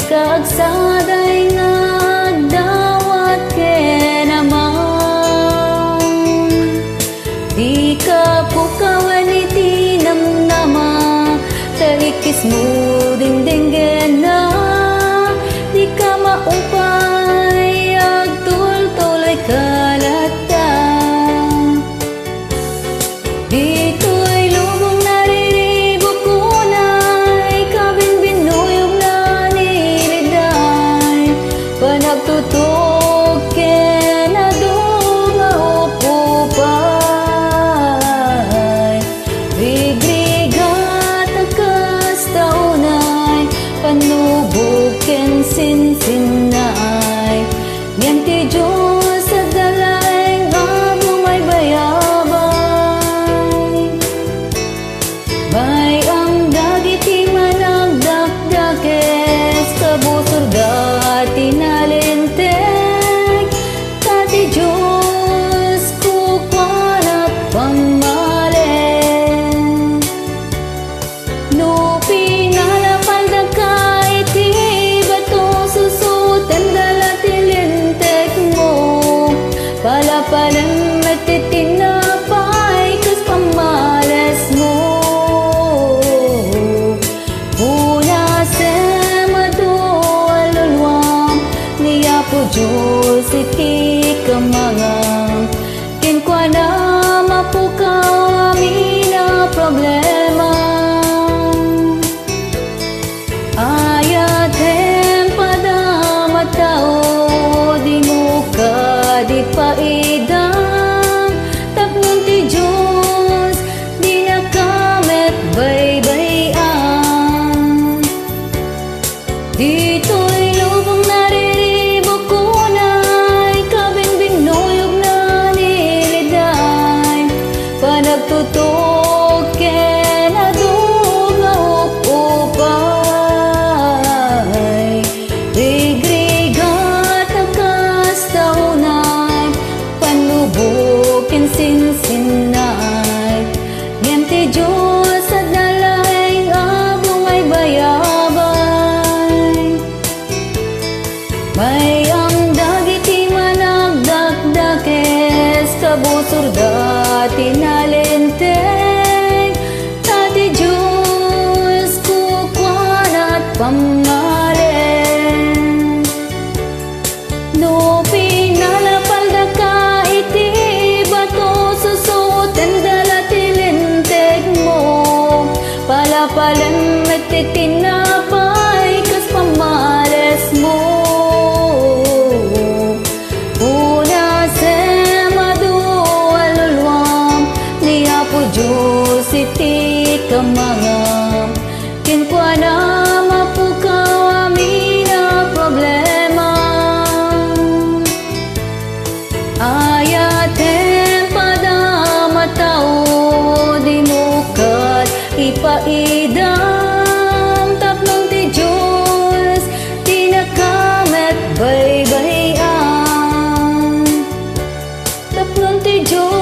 kaagsaday nagdawat kenamang di ka pukawan iti namnama taikis mo dingdinggen na di ka maupay agtultuloy kalata dito'y lubong nariribo ko na'y kabinbinuyog na niliday panagtutok kenaduma upupay rigrigat akas taunay panubog ken sinsinay ngem ti Diyos sa dalaeng amo may bayabay may ang dagiti managdakdakes kabusor dati nalinteg tati Diyos kukwan at pamalen no pinalapaldag ka iti bato susutan dalati lintek mo palapalan matitinapay kas pamales mo punasem adu alulwam niya po Diyos iti kamangang kinkwana mapukaw amin na problema ayatem padamatao di mo ka di paidang tapnon ti Diyos di nakamet baybayan dito'y lubong nariribo ko na'y kabinbinuyog na niliday panagtutok kenaduma upupay rigrigat akas taunay panubok ken sinsinay ngem ti Diyos sa dalaeng amo may bayabay may ang dagiti managdakdakes kabusor dati nalinteg tati Diyos kukwan at pamalen no pinalapaldag ka iti bato susutan dalati linteg mo palapalan matitinapay kas pamales mo punasem adu alulwam niya po Diyos iti kamangam kinkwana mapukaw amin na problema ayatem padamatao di mo kat ipaidam tapnon ti Diyos di nakamet baybayan tapnon ti Diyos